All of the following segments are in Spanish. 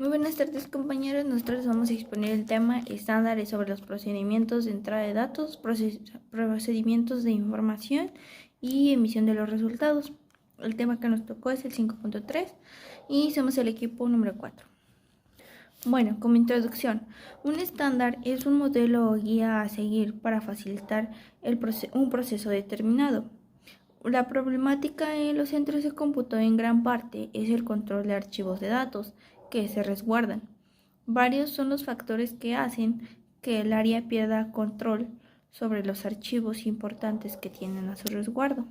Muy buenas tardes, compañeros. Nosotros vamos a exponer el tema estándares sobre los procedimientos de entrada de datos, procedimientos de información y emisión de los resultados. El tema que nos tocó es el 5.3 y somos el equipo número 4. Bueno, como introducción, un estándar es un modelo o guía a seguir para facilitar un proceso determinado. La problemática en los centros de cómputo en gran parte es el control de archivos de datos que se resguardan. Varios son los factores que hacen que el área pierda control sobre los archivos importantes que tienen a su resguardo.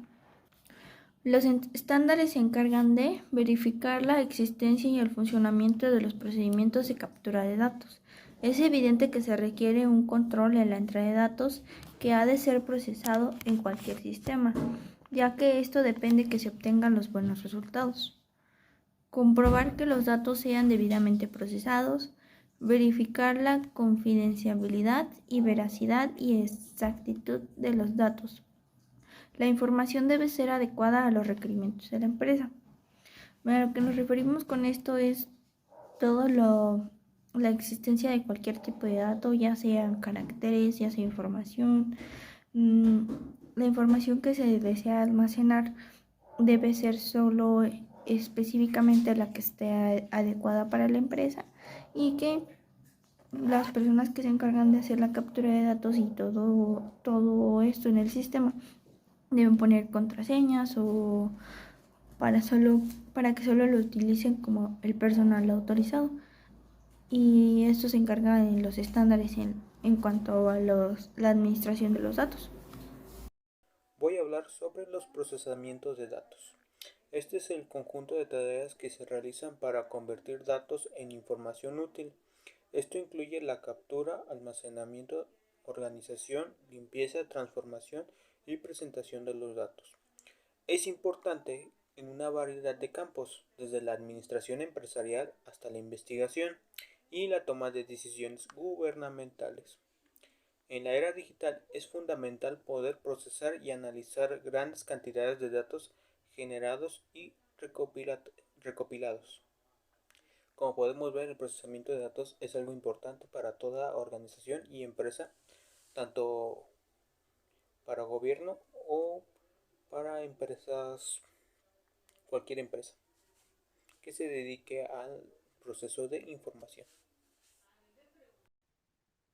Los estándares se encargan de verificar la existencia y el funcionamiento de los procedimientos de captura de datos. Es evidente que se requiere un control en la entrada de datos que ha de ser procesado en cualquier sistema, ya que esto depende de que se obtengan los buenos resultados. Comprobar que los datos sean debidamente procesados, verificar la confidencialidad y veracidad y exactitud de los datos. La información debe ser adecuada a los requerimientos de la empresa. A lo que nos referimos con esto es la existencia de cualquier tipo de dato, ya sean caracteres, ya sea información. La información que se desea almacenar debe ser solo específicamente la que esté adecuada para la empresa y que las personas que se encargan de hacer la captura de datos y todo esto en el sistema deben poner contraseñas o para que solo lo utilicen como el personal autorizado. Y esto se encarga de los estándares en cuanto a la administración de los datos. Voy a hablar sobre los procesamientos de datos. Este es el conjunto de tareas que se realizan para convertir datos en información útil. Esto incluye la captura, almacenamiento, organización, limpieza, transformación y presentación de los datos. Es importante en una variedad de campos, desde la administración empresarial hasta la investigación y la toma de decisiones gubernamentales. En la era digital es fundamental poder procesar y analizar grandes cantidades de datos generados y recopilados. Como podemos ver, el procesamiento de datos es algo importante para toda organización y empresa, tanto para gobierno o para empresas, cualquier empresa que se dedique al proceso de información.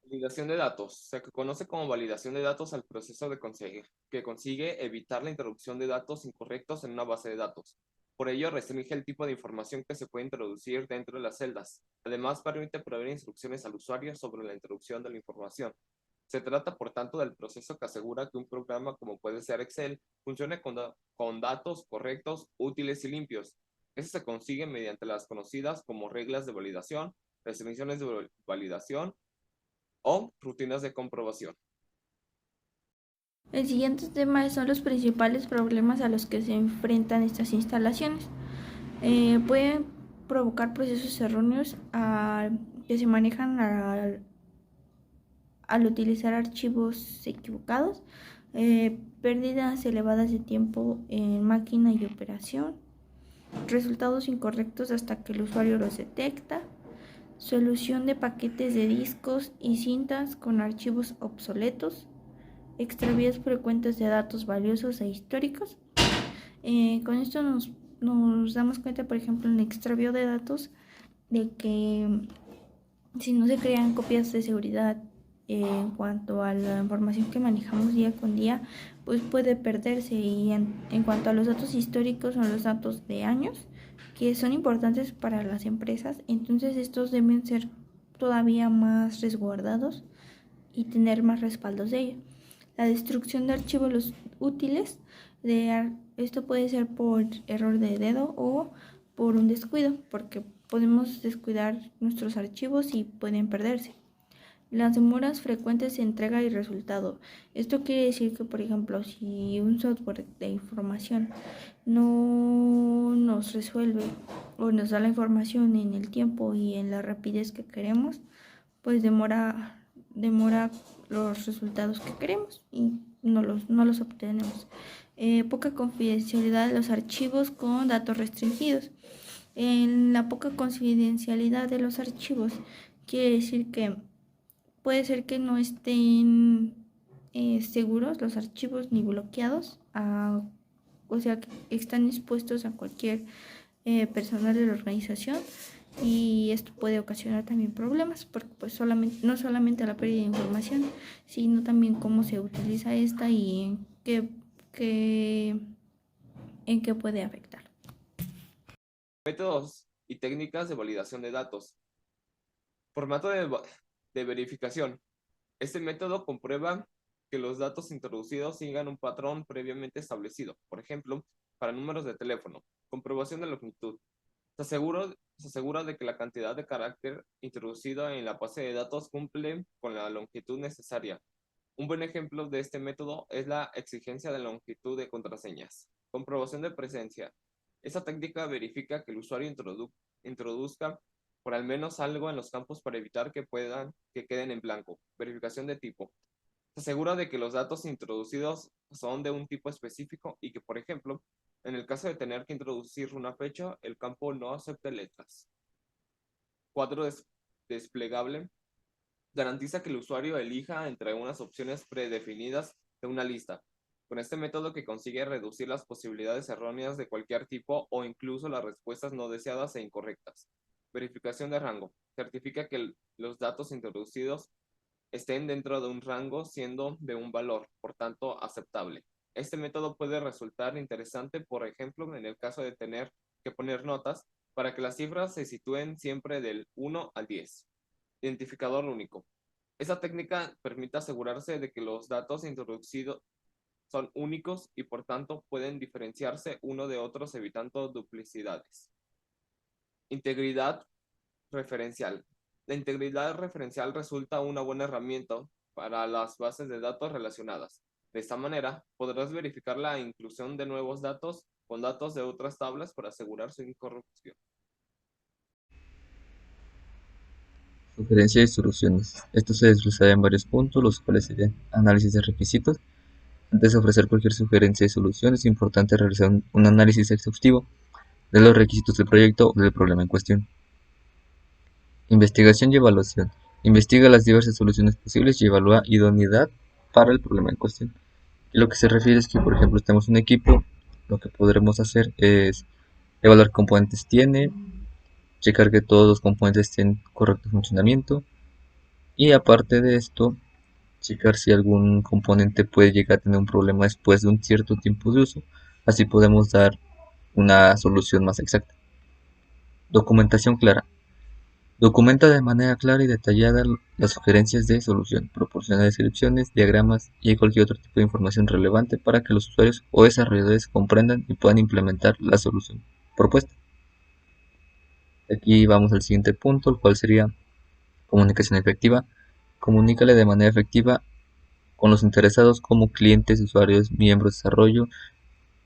Validación de datos. Se conoce como validación de datos al proceso que consigue evitar la introducción de datos incorrectos en una base de datos. Por ello, restringe el tipo de información que se puede introducir dentro de las celdas. Además, permite proveer instrucciones al usuario sobre la introducción de la información. Se trata, por tanto, del proceso que asegura que un programa, como puede ser Excel, funcione con datos correctos, útiles y limpios. Eso se consigue mediante las conocidas como reglas de validación, restricciones de validación o rutinas de comprobación. El siguiente tema son los principales problemas a los que se enfrentan estas instalaciones. Pueden provocar procesos erróneos que se manejan al utilizar archivos equivocados, pérdidas elevadas de tiempo en máquina y operación, resultados incorrectos hasta que el usuario los detecta, solución de paquetes de discos y cintas con archivos obsoletos, extravíos frecuentes de datos valiosos e históricos. Con esto nos damos cuenta, por ejemplo, en el extravío de datos, de que si no se crean copias de seguridad en cuanto a la información que manejamos día con día, pues puede perderse. Y en cuanto a los datos históricos, son los datos de años que son importantes para las empresas, entonces estos deben ser todavía más resguardados y tener más respaldos de ello. La destrucción de archivos útiles, esto puede ser por error de dedo o por un descuido, porque podemos descuidar nuestros archivos y pueden perderse. Las demoras frecuentes de entrega y resultado. Esto quiere decir que, por ejemplo, si un software de información no nos resuelve o nos da la información en el tiempo y en la rapidez que queremos, pues demora los resultados que queremos y no los obtenemos. Poca confidencialidad de los archivos con datos restringidos. En la poca confidencialidad de los archivos, quiere decir que puede ser que no estén seguros los archivos ni bloqueados, o sea, que están expuestos a cualquier personal de la organización, y esto puede ocasionar también problemas porque pues no solamente la pérdida de información, sino también cómo se utiliza esta y en qué puede afectar. Métodos y técnicas de validación de datos. Formato de verificación. Este método comprueba que los datos introducidos sigan un patrón previamente establecido. Por ejemplo, para números de teléfono, comprobación de longitud. Se asegura de que la cantidad de carácter introducido en la base de datos cumple con la longitud necesaria. Un buen ejemplo de este método es la exigencia de longitud de contraseñas. Comprobación de presencia. Esta técnica verifica que el usuario introduzca por al menos algo en los campos para evitar que queden en blanco. Verificación de tipo. Se asegura de que los datos introducidos son de un tipo específico y que, por ejemplo, en el caso de tener que introducir una fecha, el campo no acepte letras. Cuadro desplegable. Garantiza que el usuario elija entre unas opciones predefinidas de una lista. Con este método que consigue reducir las posibilidades erróneas de cualquier tipo o incluso las respuestas no deseadas e incorrectas. Verificación de rango. Certifica que los datos introducidos estén dentro de un rango siendo de un valor, por tanto, aceptable. Este método puede resultar interesante, por ejemplo, en el caso de tener que poner notas para que las cifras se sitúen siempre del 1 al 10. Identificador único. Esta técnica permite asegurarse de que los datos introducidos son únicos y por tanto pueden diferenciarse uno de otros evitando duplicidades. Integridad referencial. La integridad referencial resulta una buena herramienta para las bases de datos relacionadas. De esta manera, podrás verificar la inclusión de nuevos datos con datos de otras tablas para asegurar su incorrupción. Sugerencias y soluciones. Esto se desglosará en varios puntos, los cuales serían análisis de requisitos. Antes de ofrecer cualquier sugerencia y solución, es importante realizar un análisis exhaustivo de los requisitos del proyecto o del problema en cuestión. Investigación y evaluación. Investiga las diversas soluciones posibles y evalúa idoneidad para el problema en cuestión. Y lo que se refiere es que, por ejemplo, tenemos un equipo, lo que podremos hacer es evaluar qué componentes tiene, checar que todos los componentes estén en correcto funcionamiento, y aparte de esto, checar si algún componente puede llegar a tener un problema después de un cierto tiempo de uso. Así podemos dar una solución más exacta. Documentación clara. Documenta de manera clara y detallada las sugerencias de solución. Proporciona descripciones, diagramas y cualquier otro tipo de información relevante para que los usuarios o desarrolladores comprendan y puedan implementar la solución propuesta. Aquí vamos al siguiente punto, el cual sería comunicación efectiva. Comunícale de manera efectiva con los interesados como clientes, usuarios, miembros de desarrollo.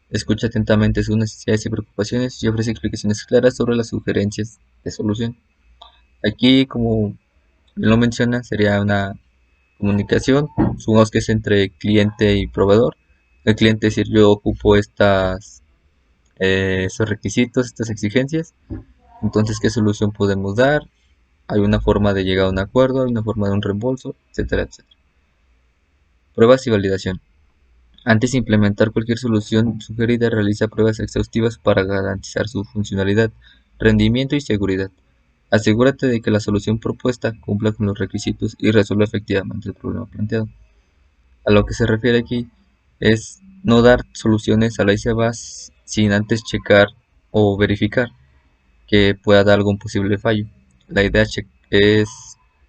Escucha atentamente sus necesidades y preocupaciones y ofrece explicaciones claras sobre las sugerencias de solución. Aquí, como lo menciona, sería una comunicación, supongamos que es entre cliente y proveedor. El cliente decir: yo ocupo estos requisitos, estas exigencias, entonces ¿qué solución podemos dar? Hay una forma de llegar a un acuerdo, hay una forma de un reembolso, etcétera, etcétera. Pruebas y validación. Antes de implementar cualquier solución sugerida, realiza pruebas exhaustivas para garantizar su funcionalidad, rendimiento y seguridad. Asegúrate de que la solución propuesta cumpla con los requisitos y resuelva efectivamente el problema planteado. A lo que se refiere aquí es no dar soluciones a la y se va sin antes checar o verificar que pueda dar algún posible fallo. La idea es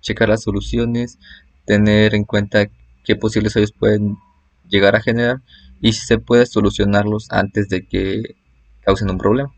checar las soluciones, tener en cuenta qué posibles fallos pueden llegar a generar y si se puede solucionarlos antes de que causen un problema.